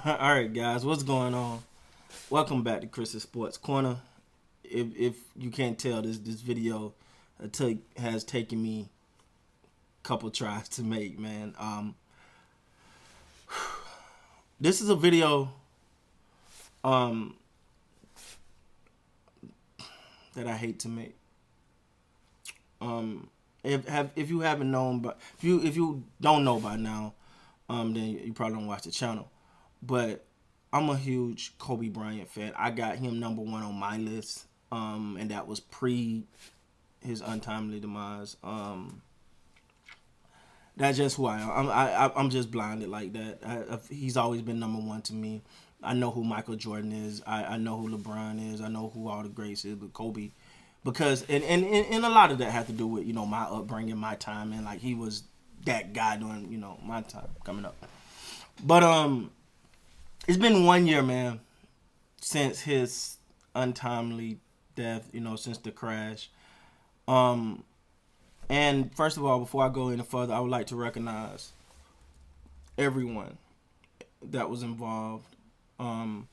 All right, guys, what's going on? Welcome back to Chris's Sports Corner. If you can't tell, this video has taken me a couple tries to make, man. This is a video um that I hate to make. If you haven't known, but if you don't know by now, then you probably don't watch the channel. But I'm a huge Kobe Bryant fan. I got him number one on my list, and that was pre his untimely demise. That's just who I am. I'm just blinded like that. He's always been number one to me. I know who Michael Jordan is. I know who LeBron is. I know who all the greats is. But Kobe, because and a lot of that had to do with my upbringing, my time, and like he was that guy during my time coming up. But it's been 1 year, man, since his untimely death. Since the crash. And first of all, before I go any further, I would like to recognize everyone that was involved. I'm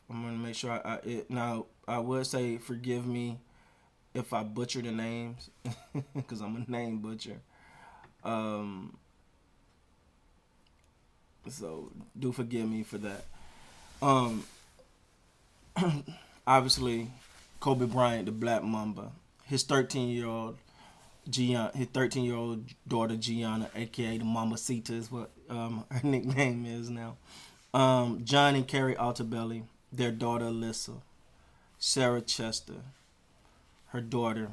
gonna make sure now I would say forgive me if I butcher the names because I'm a name butcher. So do forgive me for that. Um, Obviously, Kobe Bryant, the Black Mamba, his 13-year-old Gianna, his 13-year-old daughter Gianna, aka the Mamacita, is what her nickname is now. John and Carrie Altabelli, their daughter Alyssa, Sarah Chester, her daughter,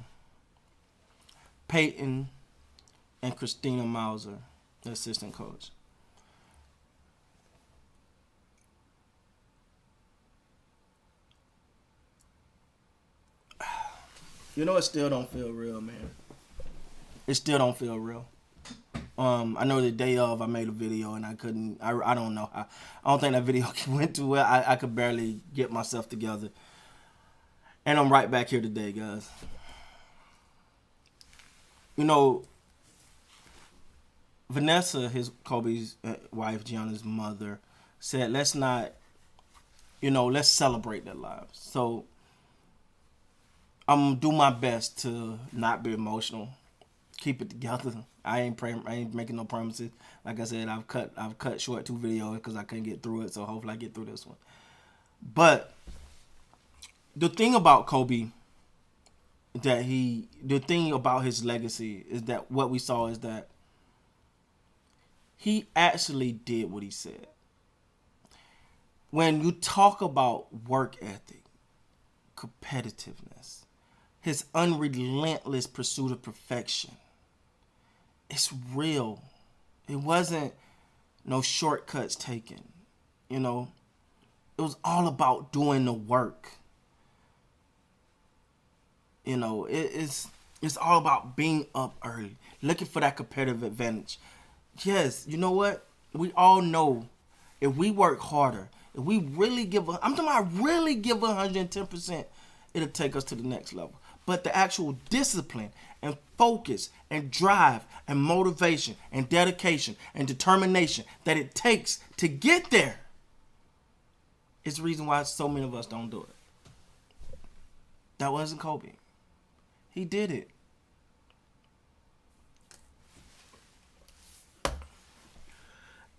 Peyton, and Christina Mauser, the assistant coach. It still don't feel real, man. It still don't feel real. I know the day of I made a video and I couldn't. I don't know. I don't think that video went too well. I could barely get myself together, and I'm right back here today, guys. You know, Vanessa, his Kobe's wife, Gianna's mother, said, "Let's not, let's celebrate their lives." So I'm gonna do my best to not be emotional, keep it together. I ain't making no promises. Like I said, I've cut short 2 videos because I couldn't get through it. So hopefully I get through this one. But the thing about Kobe, the thing about his legacy is that what we saw is that he actually did what he said. When you talk about work ethic, competitiveness, his unrelentless pursuit of perfection, it's real. It wasn't no shortcuts taken. It was all about doing the work. It's all about being up early, looking for that competitive advantage. Yes, you know what? We all know if we work harder, if we really I'm talking about really give 110%, it'll take us to the next level. But the actual discipline and focus and drive and motivation and dedication and determination that it takes to get there is the reason why so many of us don't do it. That wasn't Kobe. He did it.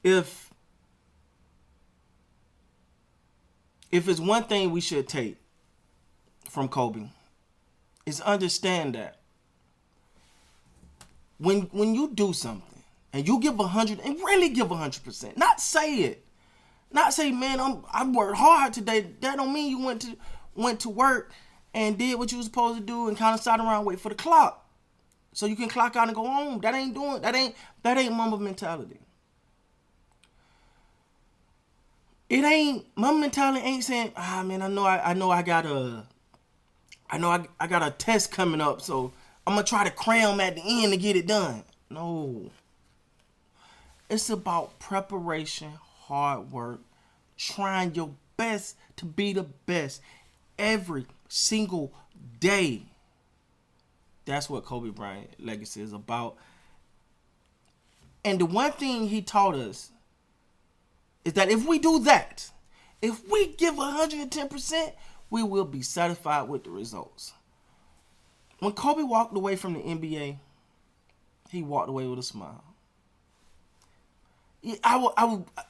If it's one thing we should take from Kobe, is understand that when you do something and you give 100 and really give 100%, not say it, not say, man, I worked hard today. That don't mean you went to work and did what you were supposed to do and kind of sat around and wait for the clock so you can clock out and go home. That ain't Mamba mentality. It ain't Mamba mentality. Ain't saying, man, I know I got a test coming up, so I'm gonna try to cram at the end to get it done. No. It's about preparation, hard work, trying your best to be the best every single day. That's what Kobe Bryant legacy is about. And the one thing he taught us is that if we do that, if we give 110%, we will be satisfied with the results. When Kobe walked away from the NBA, he walked away with a smile.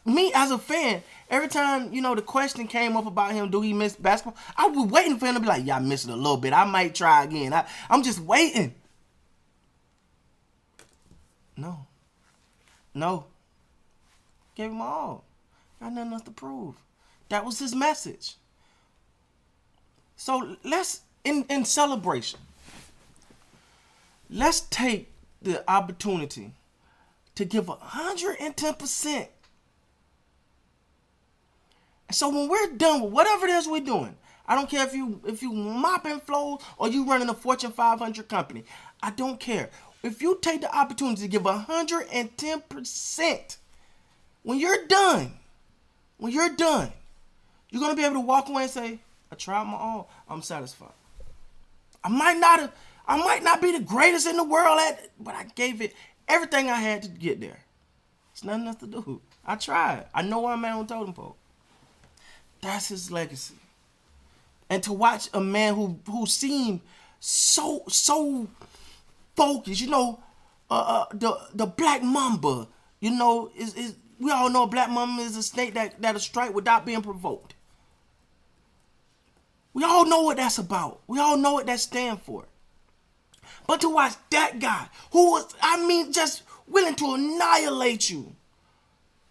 Me as a fan, every time, the question came up about him, do he miss basketball? I was waiting for him to be like, yeah, I missed it a little bit. I might try again. I'm just waiting. No. Gave him all. Got nothing else to prove. That was his message. So let's, in celebration, let's take the opportunity to give 110%. So when we're done with whatever it is we're doing, I don't care if you mopping floors or you running a Fortune 500 company. I don't care. If you take the opportunity to give 110%, when you're done, you're going to be able to walk away and say, I tried my all. I'm satisfied. I might not be the greatest in the world at it, but I gave it everything I had to get there. It's nothing else to do. I tried. I know where I'm at on totem pole. That's his legacy. And to watch a man who seemed so focused, the black mamba, is we all know a black mamba is a snake that'll strike without being provoked. We all know what that's about. We all know what that stands for. But to watch that guy who was, just willing to annihilate you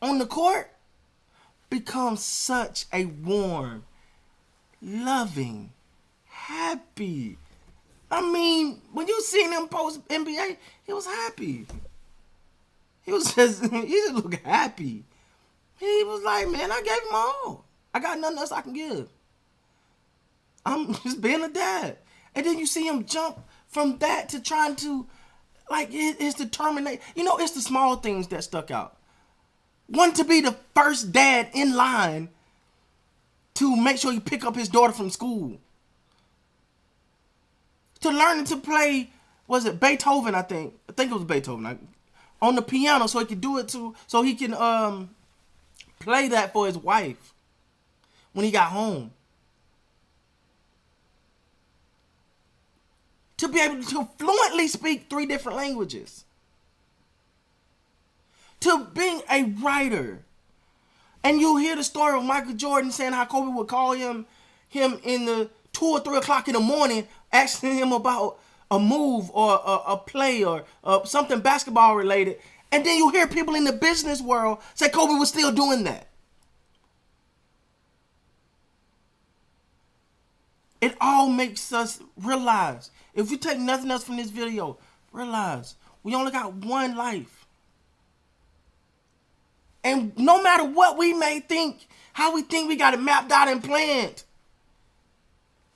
on the court become such a warm, loving, happy. When you seen him post NBA, he was happy. He just looked happy. He was like, man, I gave him all. I got nothing else I can give. I'm just being a dad. And then you see him jump from that to trying to, his determination. It's the small things that stuck out. Wanted to be the first dad in line to make sure he pick up his daughter from school. To learning to play, was it Beethoven, I think it was Beethoven, on the piano so he could do it so he can play that for his wife when he got home. To be able to fluently speak 3 different languages. To being a writer. And you hear the story of Michael Jordan saying how Kobe would call him in the 2 or 3 o'clock in the morning, asking him about a move or a play or something basketball related. And then you hear people in the business world say Kobe was still doing that. It all makes us realize, if we take nothing else from this video, realize we only got one life. And no matter what we may think, how we think we got it mapped out and planned,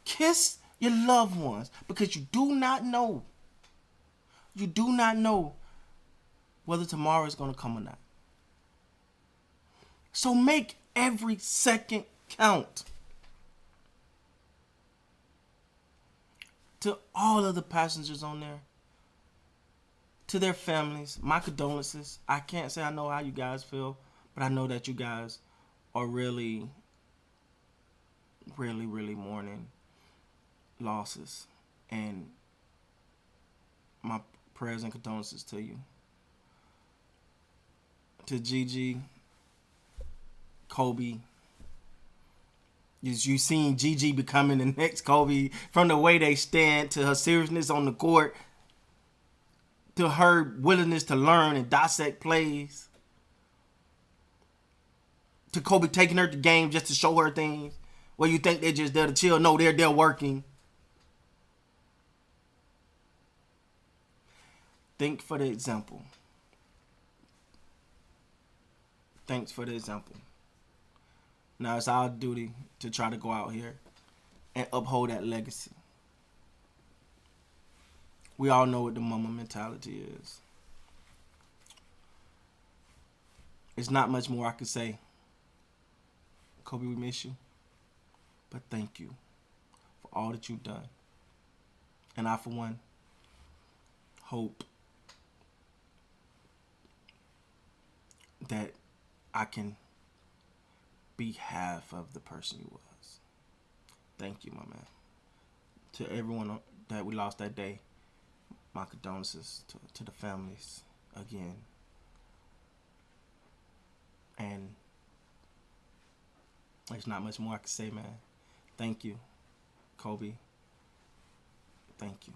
kiss your loved ones, because you do not know. You do not know whether tomorrow is going to come or not. So make every second count. To all of the passengers on there, to their families, my condolences. I can't say I know how you guys feel, but I know that you guys are really, really, really mourning losses. And my prayers and condolences to you. To Gigi, Kobe. You seen Gigi becoming the next Kobe, from the way they stand to her seriousness on the court, to her willingness to learn and dissect plays, to Kobe taking her to games just to show her things. Where you think they're just there to chill. No, they're working. Think for the example. Thanks for the example. Now it's our duty to try to go out here and uphold that legacy. We all know what the mama mentality is. There's not much more I could say. Kobe, we miss you. But thank you for all that you've done. And I, for one, hope that I can be half of the person you was. Thank you, my man. To everyone that we lost that day, my condolences to the families again. And there's not much more I can say, man. Thank you, Kobe. Thank you.